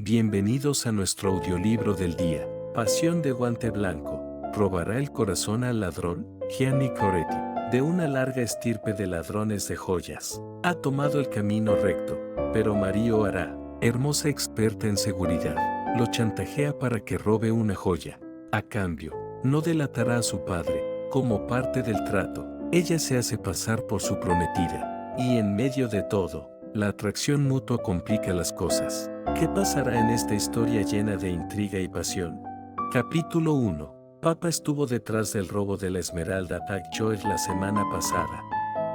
Bienvenidos a nuestro audiolibro del día. Pasión de guante blanco. ¿Robará el corazón al ladrón? Gianni Coretti, de una larga estirpe de ladrones de joyas, ha tomado el camino recto, pero Mario hará, hermosa experta en seguridad, lo chantajea para que robe una joya. A cambio, no delatará a su padre, como parte del trato. Ella se hace pasar por su prometida, y en medio de todo, la atracción mutua complica las cosas. ¿Qué pasará en esta historia llena de intriga y pasión? Capítulo 1. Papa estuvo detrás del robo de la Esmeralda Tag Heuer la semana pasada.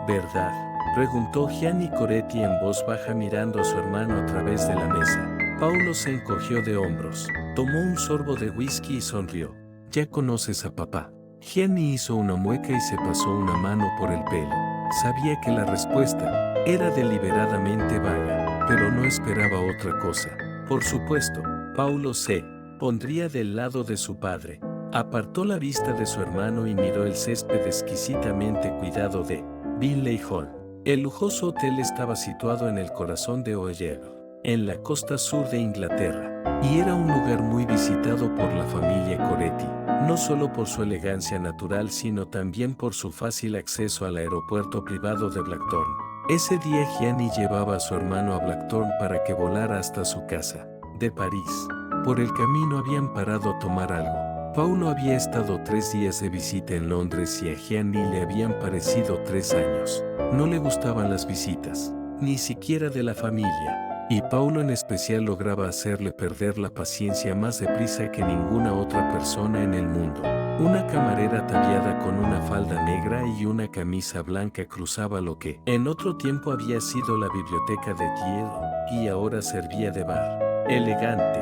¿Verdad? Preguntó Gianni Coretti en voz baja mirando a su hermano a través de la mesa. Paulo se encogió de hombros, tomó un sorbo de whisky y sonrió. ¿Ya conoces a papá? Gianni hizo una mueca y se pasó una mano por el pelo. Sabía que la respuesta era deliberadamente vaga, pero no esperaba otra cosa. Por supuesto, Paulo se pondría del lado de su padre. Apartó la vista de su hermano y miró el césped exquisitamente cuidado de Binley Hall. El lujoso hotel estaba situado en el corazón de Heuer, en la costa sur de Inglaterra, y era un lugar muy visitado por la familia Coretti, no solo por su elegancia natural sino también por su fácil acceso al aeropuerto privado de Blackthorn. Ese día Gianni llevaba a su hermano a Blackthorn para que volara hasta su casa, de París. Por el camino habían parado a tomar algo. Paulo había estado 3 días de visita en Londres y a Gianni le habían parecido 3 años. No le gustaban las visitas, ni siquiera de la familia, y Paulo en especial lograba hacerle perder la paciencia más deprisa que ninguna otra persona en el mundo. Una camarera ataviada con una falda negra y una camisa blanca cruzaba lo que en otro tiempo había sido la biblioteca de Diego y ahora servía de bar. Elegante.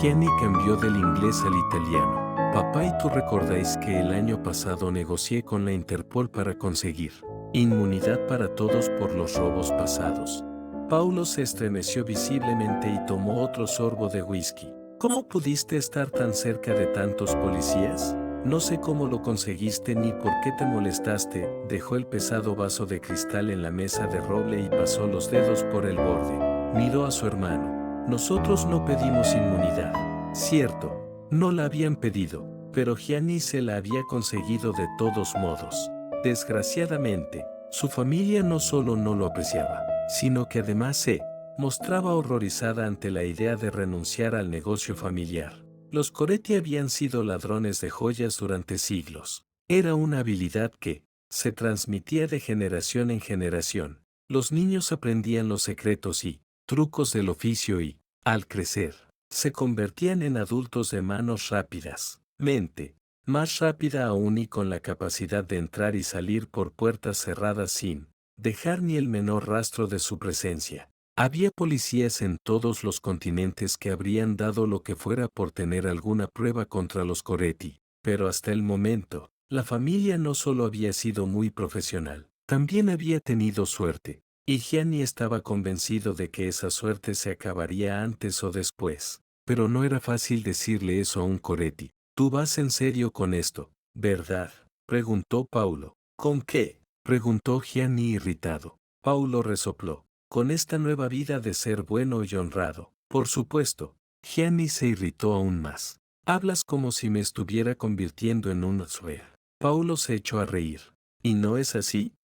Gianni cambió del inglés al italiano. Papá y tú recordáis que el año pasado negocié con la Interpol para conseguir inmunidad para todos por los robos pasados. Paulo se estremeció visiblemente y tomó otro sorbo de whisky. ¿Cómo pudiste estar tan cerca de tantos policías? No sé cómo lo conseguiste ni por qué te molestaste. Dejó el pesado vaso de cristal en la mesa de roble y pasó los dedos por el borde. Miró a su hermano. Nosotros no pedimos inmunidad. Cierto, no la habían pedido, pero Gianni se la había conseguido de todos modos. Desgraciadamente, su familia no solo no lo apreciaba, sino que además se mostraba horrorizada ante la idea de renunciar al negocio familiar. Los Coretti habían sido ladrones de joyas durante siglos. Era una habilidad que se transmitía de generación en generación. Los niños aprendían los secretos y trucos del oficio y, al crecer, se convertían en adultos de manos rápidas, mente más rápida aún y con la capacidad de entrar y salir por puertas cerradas sin dejar ni el menor rastro de su presencia. Había policías en todos los continentes que habrían dado lo que fuera por tener alguna prueba contra los Coretti, pero hasta el momento, la familia no solo había sido muy profesional, también había tenido suerte, y Gianni estaba convencido de que esa suerte se acabaría antes o después. Pero no era fácil decirle eso a un Coretti. Tú vas en serio con esto, ¿verdad? Preguntó Paulo. ¿Con qué? Preguntó Gianni irritado. Paulo resopló. Con esta nueva vida de ser bueno y honrado. Por supuesto. Gianni se irritó aún más. Hablas como si me estuviera convirtiendo en un suer. Paulo se echó a reír. ¿Y no es así?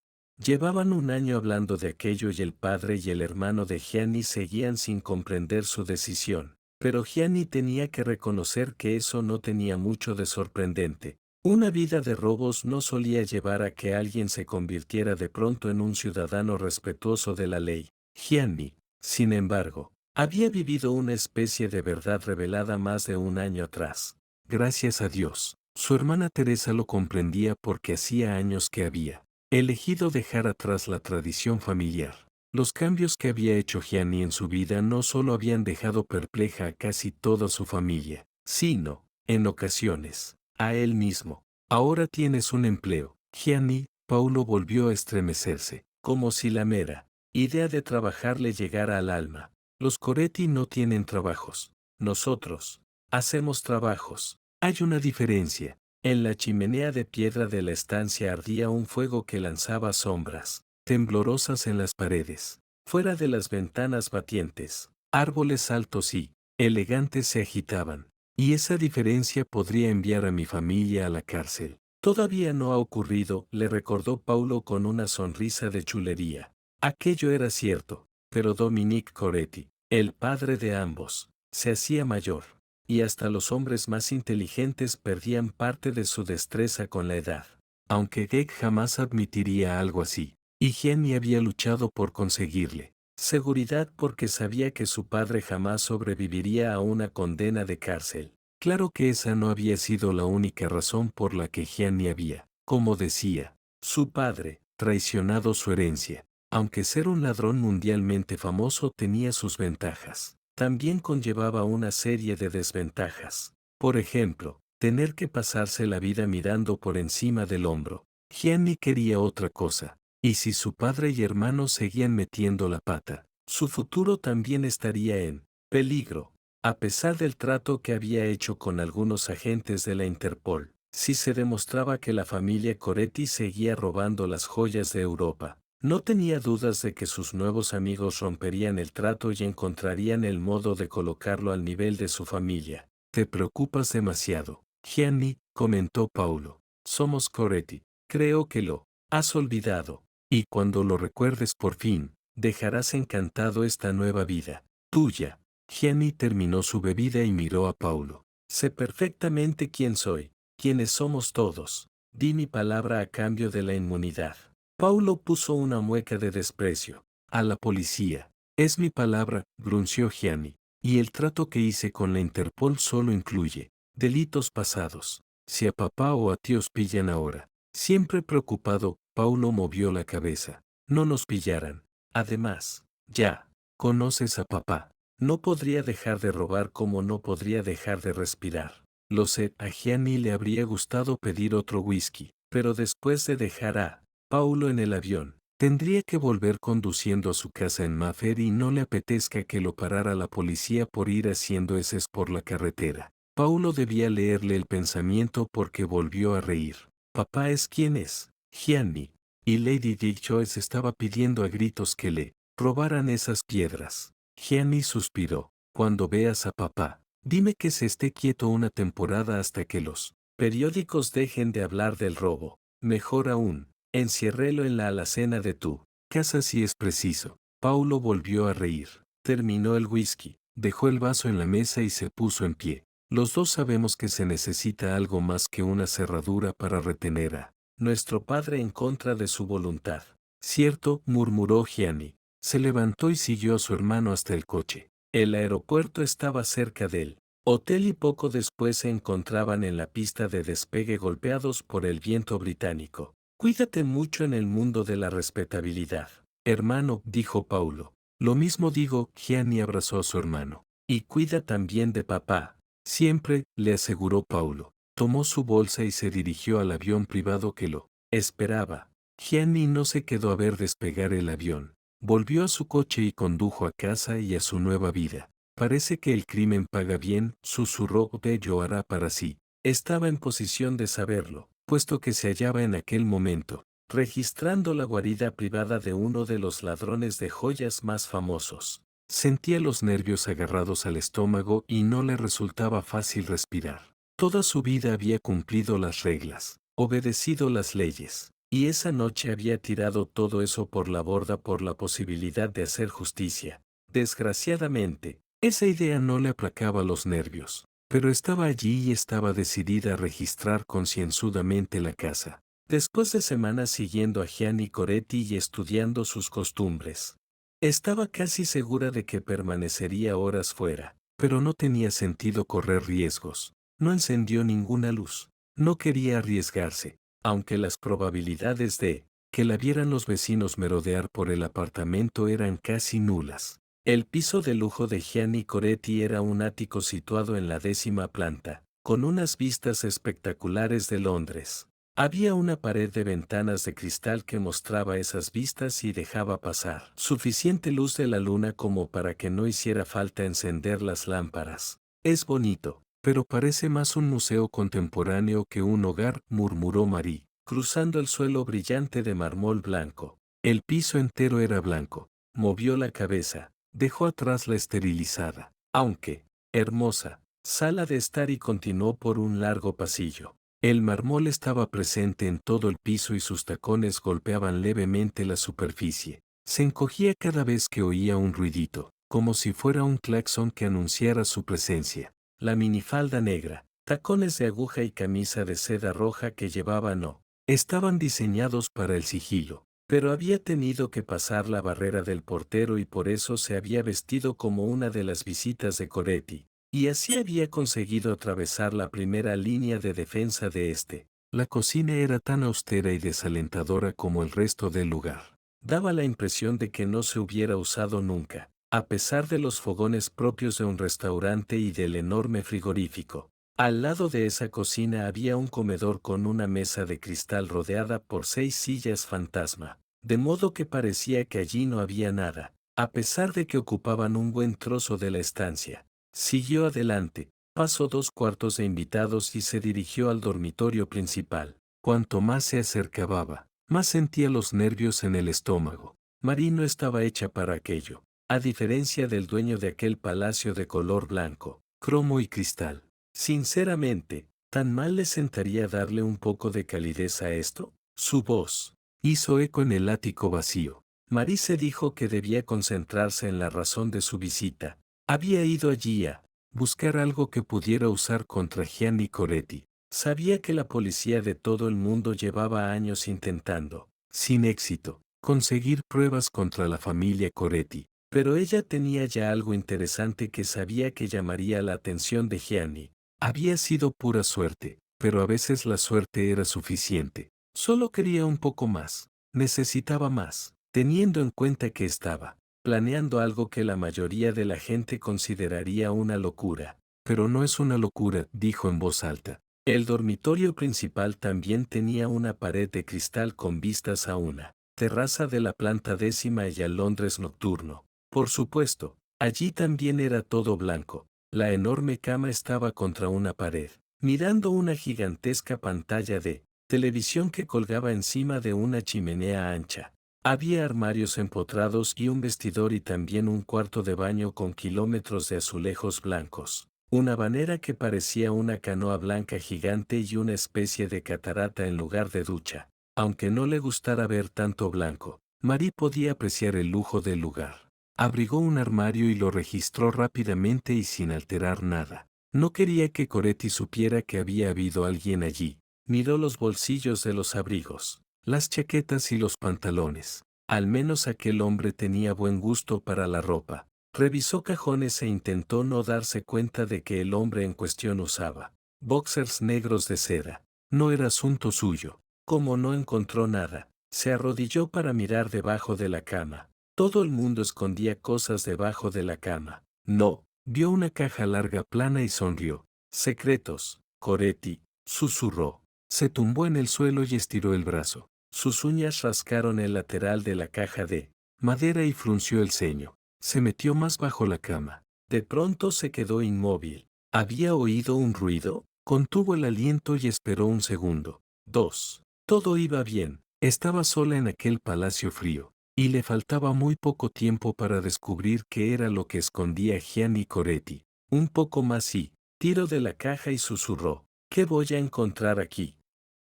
Llevaban un año hablando de aquello y el padre y el hermano de Gianni seguían sin comprender su decisión. Pero Gianni tenía que reconocer que eso no tenía mucho de sorprendente. Una vida de robos no solía llevar a que alguien se convirtiera de pronto en un ciudadano respetuoso de la ley. Gianni, sin embargo, había vivido una especie de verdad revelada más de un año atrás. Gracias a Dios, su hermana Teresa lo comprendía porque hacía años que había elegido dejar atrás la tradición familiar. Los cambios que había hecho Gianni en su vida no solo habían dejado perpleja a casi toda su familia, sino, en ocasiones, a él mismo. Ahora tienes un empleo. Gianni, Paulo volvió a estremecerse, como si la mera idea de trabajar le llegara al alma. Los Coretti no tienen trabajos. Nosotros hacemos trabajos. Hay una diferencia. En la chimenea de piedra de la estancia ardía un fuego que lanzaba sombras temblorosas en las paredes. Fuera de las ventanas batientes, árboles altos y elegantes se agitaban. Y esa diferencia podría enviar a mi familia a la cárcel. Todavía no ha ocurrido, le recordó Paulo con una sonrisa de chulería. Aquello era cierto, pero Dominique Coretti, el padre de ambos, se hacía mayor, y hasta los hombres más inteligentes perdían parte de su destreza con la edad. Aunque Geg jamás admitiría algo así, y Jenny había luchado por conseguirle seguridad porque sabía que su padre jamás sobreviviría a una condena de cárcel. Claro que esa no había sido la única razón por la que Gianni había, como decía, su padre, traicionado su herencia. Aunque ser un ladrón mundialmente famoso tenía sus ventajas, también conllevaba una serie de desventajas. Por ejemplo, tener que pasarse la vida mirando por encima del hombro. Gianni quería otra cosa, y si su padre y hermanos seguían metiendo la pata, su futuro también estaría en peligro. A pesar del trato que había hecho con algunos agentes de la Interpol, si se demostraba que la familia Coretti seguía robando las joyas de Europa, no tenía dudas de que sus nuevos amigos romperían el trato y encontrarían el modo de colocarlo al nivel de su familia. Te preocupas demasiado, Gianni, comentó Paulo. Somos Coretti. Creo que lo has olvidado. Y cuando lo recuerdes por fin, dejarás encantado esta nueva vida, tuya. Gianni terminó su bebida y miró a Paulo. Sé perfectamente quién soy, quiénes somos todos. Di mi palabra a cambio de la inmunidad. Paulo puso una mueca de desprecio. A la policía. Es mi palabra, grunció Gianni. Y el trato que hice con la Interpol solo incluye delitos pasados. Si a papá o a ti os pillan ahora. Siempre preocupado, Paulo movió la cabeza. No nos pillarán. Además, ya, conoces a papá. No podría dejar de robar como no podría dejar de respirar. Lo sé, a Gianni le habría gustado pedir otro whisky, pero después de dejar a Paulo en el avión, tendría que volver conduciendo a su casa en Maffer y no le apetezca que lo parara la policía por ir haciendo heces por la carretera. Paulo debía leerle el pensamiento porque volvió a reír. Papá es quien es, Gianni. Y Lady Joyce estaba pidiendo a gritos que le robaran esas piedras. Gianni suspiró. Cuando veas a papá, dime que se esté quieto una temporada hasta que los periódicos dejen de hablar del robo. Mejor aún, enciérrelo en la alacena de tu casa si es preciso. Paulo volvió a reír. Terminó el whisky, dejó el vaso en la mesa y se puso en pie. Los dos sabemos que se necesita algo más que una cerradura para retener a nuestro padre en contra de su voluntad. Cierto, murmuró Gianni. Se levantó y siguió a su hermano hasta el coche. El aeropuerto estaba cerca del hotel y poco después se encontraban en la pista de despegue golpeados por el viento británico. Cuídate mucho en el mundo de la respetabilidad. Hermano, dijo Paulo. Lo mismo digo, Gianni abrazó a su hermano. Y cuida también de papá. Siempre, le aseguró Paulo. Tomó su bolsa y se dirigió al avión privado que lo esperaba. Gianni no se quedó a ver despegar el avión. Volvió a su coche y condujo a casa y a su nueva vida. Parece que el crimen paga bien, susurró Bello hará para sí. Estaba en posición de saberlo, puesto que se hallaba en aquel momento, registrando la guarida privada de uno de los ladrones de joyas más famosos. Sentía los nervios agarrados al estómago y no le resultaba fácil respirar. Toda su vida había cumplido las reglas, obedecido las leyes, y esa noche había tirado todo eso por la borda por la posibilidad de hacer justicia. Desgraciadamente, esa idea no le aplacaba los nervios, pero estaba allí y estaba decidida a registrar concienzudamente la casa. Después de semanas siguiendo a Gianni Coretti y estudiando sus costumbres, estaba casi segura de que permanecería horas fuera, pero no tenía sentido correr riesgos. No encendió ninguna luz. No quería arriesgarse, aunque las probabilidades de que la vieran los vecinos merodear por el apartamento eran casi nulas. El piso de lujo de Gianni Coretti era un ático situado en la 10ª planta, con unas vistas espectaculares de Londres. Había una pared de ventanas de cristal que mostraba esas vistas y dejaba pasar suficiente luz de la luna como para que no hiciera falta encender las lámparas. Es bonito, pero parece más un museo contemporáneo que un hogar, murmuró Marie, cruzando el suelo brillante de mármol blanco. El piso entero era blanco. Movió la cabeza, dejó atrás la esterilizada. Aunque hermosa sala de estar y continuó por un largo pasillo. El mármol estaba presente en todo el piso y sus tacones golpeaban levemente la superficie. Se encogía cada vez que oía un ruidito, como si fuera un claxon que anunciara su presencia. La minifalda negra, tacones de aguja y camisa de seda roja que llevaba no estaban diseñados para el sigilo, pero había tenido que pasar la barrera del portero y por eso se había vestido como una de las visitas de Coretti, y así había conseguido atravesar la primera línea de defensa de este. La cocina era tan austera y desalentadora como el resto del lugar. Daba la impresión de que no se hubiera usado nunca, a pesar de los fogones propios de un restaurante y del enorme frigorífico. Al lado de esa cocina había un comedor con una mesa de cristal rodeada por 6 sillas fantasma, de modo que parecía que allí no había nada, a pesar de que ocupaban un buen trozo de la estancia. Siguió adelante, pasó 2 cuartos de invitados y se dirigió al dormitorio principal. Cuanto más se acercaba, más sentía los nervios en el estómago. Marie no estaba hecha para aquello, a diferencia del dueño de aquel palacio de color blanco, cromo y cristal. Sinceramente, ¿tan mal le sentaría darle un poco de calidez a esto? Su voz hizo eco en el ático vacío. Marie se dijo que debía concentrarse en la razón de su visita. Había ido allí a buscar algo que pudiera usar contra Gianni Coretti. Sabía que la policía de todo el mundo llevaba años intentando, sin éxito, conseguir pruebas contra la familia Coretti, pero ella tenía ya algo interesante que sabía que llamaría la atención de Gianni. Había sido pura suerte, pero a veces la suerte era suficiente. Solo quería un poco más, necesitaba más, teniendo en cuenta que estaba planeando algo que la mayoría de la gente consideraría una locura. Pero no es una locura, dijo en voz alta. El dormitorio principal también tenía una pared de cristal con vistas a una terraza de la planta 10ª y al Londres nocturno. Por supuesto, allí también era todo blanco. La enorme cama estaba contra una pared, mirando una gigantesca pantalla de televisión que colgaba encima de una chimenea ancha. Había armarios empotrados y un vestidor y también un cuarto de baño con kilómetros de azulejos blancos, una bañera que parecía una canoa blanca gigante y una especie de catarata en lugar de ducha. Aunque no le gustara ver tanto blanco, Marie podía apreciar el lujo del lugar. Abrigó un armario y lo registró rápidamente y sin alterar nada. No quería que Coretti supiera que había habido alguien allí. Miró los bolsillos de los abrigos, las chaquetas y los pantalones. Al menos aquel hombre tenía buen gusto para la ropa. Revisó cajones e intentó no darse cuenta de que el hombre en cuestión usaba boxers negros de seda. No era asunto suyo. Como no encontró nada, se arrodilló para mirar debajo de la cama. Todo el mundo escondía cosas debajo de la cama. No, vio una caja larga plana y sonrió. Secretos, Coretti, susurró. Se tumbó en el suelo y estiró el brazo. Sus uñas rascaron el lateral de la caja de madera y frunció el ceño. Se metió más bajo la cama. De pronto se quedó inmóvil. ¿Había oído un ruido? Contuvo el aliento y esperó un segundo. 2. Todo iba bien. Estaba sola en aquel palacio frío, y le faltaba muy poco tiempo para descubrir qué era lo que escondía Gianni Coretti. Un poco más y tiró de la caja y susurró. ¿Qué voy a encontrar aquí?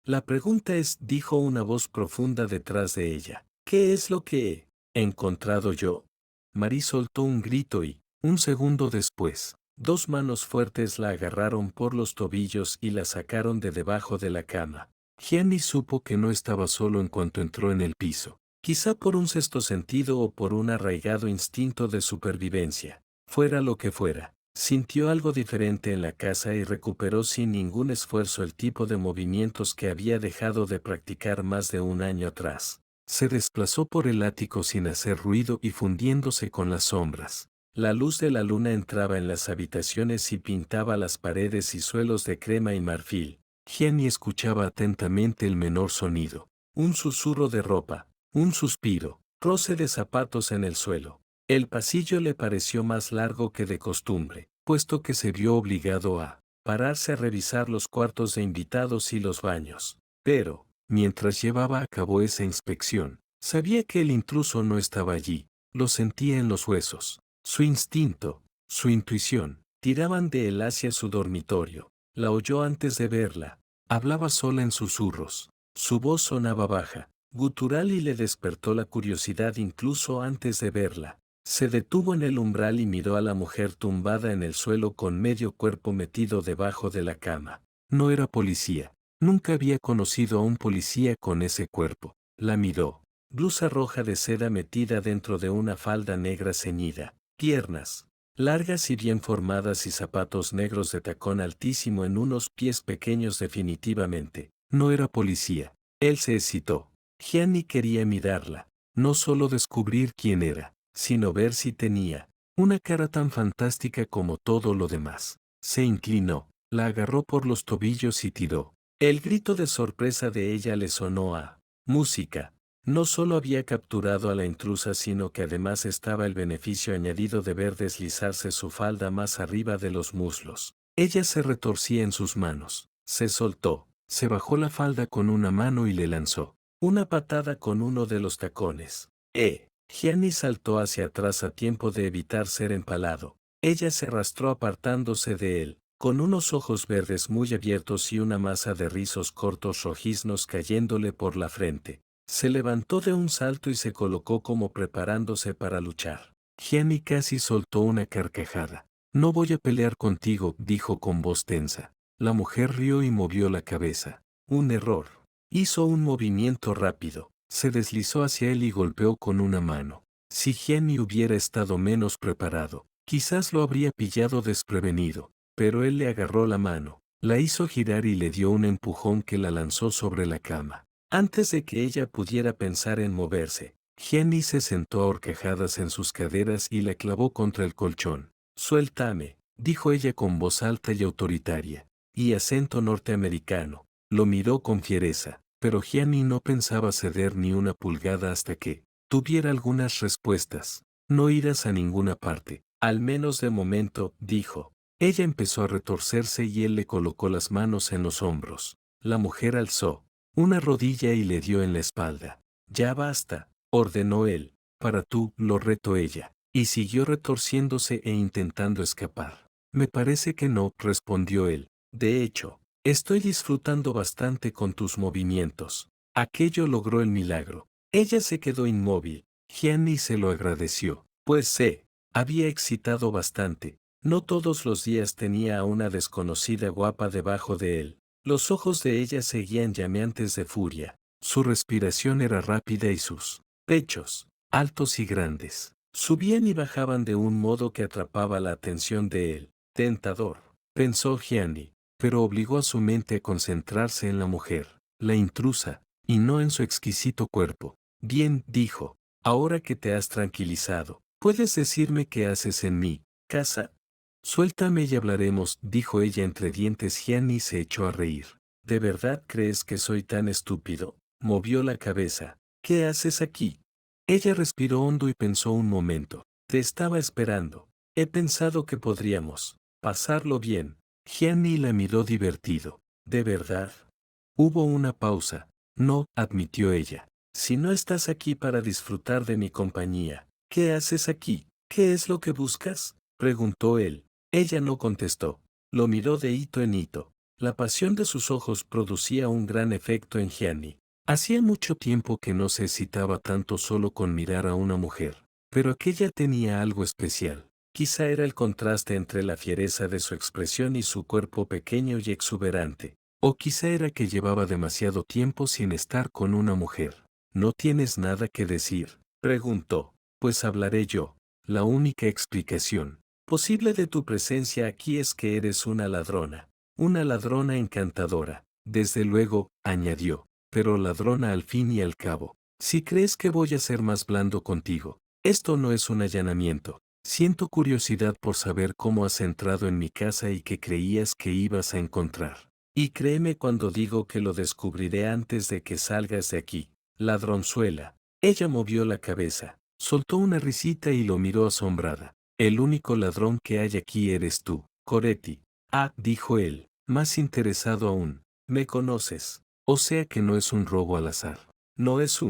La pregunta es, dijo una voz profunda detrás de ella. ¿Qué es lo que he encontrado yo? Marie soltó un grito y, un segundo después, 2 manos fuertes la agarraron por los tobillos y la sacaron de debajo de la cama. Gianni supo que no estaba solo en cuanto entró en el piso, quizá por un sexto sentido o por un arraigado instinto de supervivencia. Fuera lo que fuera, sintió algo diferente en la casa y recuperó sin ningún esfuerzo el tipo de movimientos que había dejado de practicar más de un año atrás. Se desplazó por el ático sin hacer ruido y fundiéndose con las sombras. La luz de la luna entraba en las habitaciones y pintaba las paredes y suelos de crema y marfil. Gianni escuchaba atentamente el menor sonido. Un susurro de ropa, un suspiro, roce de zapatos en el suelo. El pasillo le pareció más largo que de costumbre, puesto que se vio obligado a pararse a revisar los cuartos de invitados y los baños. Pero, mientras llevaba a cabo esa inspección, sabía que el intruso no estaba allí, lo sentía en los huesos. Su instinto, su intuición, Tiraban de él hacia su dormitorio. La oyó antes de verla. Hablaba sola en susurros. Su voz sonaba baja, gutural y le despertó la curiosidad incluso antes de verla. Se detuvo en el umbral y miró a la mujer tumbada en el suelo con medio cuerpo metido debajo de la cama. No era policía. Nunca había conocido a un policía con ese cuerpo. La miró. Blusa roja de seda metida dentro de una falda negra ceñida. Piernas largas y bien formadas y zapatos negros de tacón altísimo en unos pies pequeños definitivamente. No era policía. Él se excitó. Gianni quería mirarla. No solo descubrir quién era, sino ver si tenía una cara tan fantástica como todo lo demás. Se inclinó, la agarró por los tobillos y tiró. El grito de sorpresa de ella le sonó a música. No solo había capturado a la intrusa, sino que además estaba el beneficio añadido de ver deslizarse su falda más arriba de los muslos. Ella se retorcía en sus manos, se soltó, se bajó la falda con una mano y le lanzó una patada con uno de los tacones. Gianni saltó hacia atrás a tiempo de evitar ser empalado. Ella se arrastró apartándose de él, con unos ojos verdes muy abiertos y una masa de rizos cortos rojiznos cayéndole por la frente. Se levantó de un salto y se colocó como preparándose para luchar. Gianni casi soltó una carcajada. No voy a pelear contigo, dijo con voz tensa. La mujer rió y movió la cabeza. Un error. Hizo un movimiento rápido. Se deslizó hacia él y golpeó con una mano. Si Gianni hubiera estado menos preparado, quizás lo habría pillado desprevenido, pero él le agarró la mano, la hizo girar y le dio un empujón que la lanzó sobre la cama. Antes de que ella pudiera pensar en moverse, Gianni se sentó a horcajadas en sus caderas y la clavó contra el colchón. Suéltame, dijo ella con voz alta y autoritaria, y acento norteamericano. Lo miró con fiereza, pero Gianni no pensaba ceder ni una pulgada hasta que tuviera algunas respuestas. No irás a ninguna parte, al menos de momento, dijo. Ella empezó a retorcerse y él le colocó las manos en los hombros. La mujer alzó una rodilla y le dio en la espalda. Ya basta, ordenó él. Para tú, lo retó ella. Y siguió retorciéndose e intentando escapar. Me parece que no, respondió él. De hecho, estoy disfrutando bastante con tus movimientos. Aquello logró el milagro. Ella se quedó inmóvil. Gianni se lo agradeció. Pues había excitado bastante. No todos los días tenía a una desconocida guapa debajo de él. Los ojos de ella seguían llameantes de furia. Su respiración era rápida y sus pechos, altos y grandes, subían y bajaban de un modo que atrapaba la atención de él. Tentador, pensó Gianni, pero obligó a su mente a concentrarse en la mujer, la intrusa, y no en su exquisito cuerpo. Bien, dijo, ahora que te has tranquilizado, ¿puedes decirme qué haces en mi casa? Suéltame y hablaremos, dijo ella entre dientes. Gianni se echó a reír. ¿De verdad crees que soy tan estúpido? Movió la cabeza. ¿Qué haces aquí? Ella respiró hondo y pensó un momento. Te estaba esperando. He pensado que podríamos pasarlo bien. Gianni la miró divertido. ¿De verdad? Hubo una pausa. No, admitió ella. Si no estás aquí para disfrutar de mi compañía, ¿qué haces aquí? ¿Qué es lo que buscas? Preguntó él. Ella no contestó. Lo miró de hito en hito. La pasión de sus ojos producía un gran efecto en Gianni. Hacía mucho tiempo que no se excitaba tanto solo con mirar a una mujer, pero aquella tenía algo especial. Quizá era el contraste entre la fiereza de su expresión y su cuerpo pequeño y exuberante, o quizá era que llevaba demasiado tiempo sin estar con una mujer. ¿No tienes nada que decir?, preguntó. Pues hablaré yo. La única explicación posible de tu presencia aquí es que eres una ladrona encantadora. Desde luego, añadió, pero ladrona al fin y al cabo. Si crees que voy a ser más blando contigo, esto no es un allanamiento. Siento curiosidad por saber cómo has entrado en mi casa y qué creías que ibas a encontrar. Y créeme cuando digo que lo descubriré antes de que salgas de aquí. Ladronzuela. Ella movió la cabeza, soltó una risita y lo miró asombrada. El único ladrón que hay aquí eres tú, Coretti. Ah, dijo él, más interesado aún. ¿Me conoces? O sea que no es un robo al azar. No es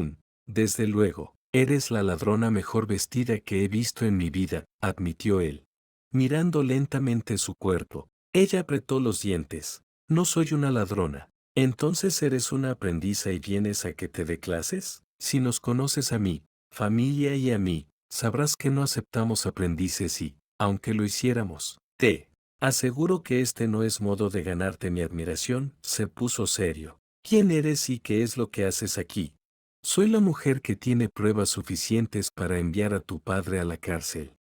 desde luego, eres la ladrona mejor vestida que he visto en mi vida, admitió él. mirando lentamente su cuerpo. Ella apretó los dientes. No soy una ladrona. ¿Entonces eres una aprendiza y vienes a que te dé clases? Si nos conoces a mí, familia y a mí, sabrás que no aceptamos aprendices y, aunque lo hiciéramos, te aseguro que este no es modo de ganarte mi admiración. Se puso serio. ¿Quién eres y qué es lo que haces aquí? Soy la mujer que tiene pruebas suficientes para enviar a tu padre a la cárcel.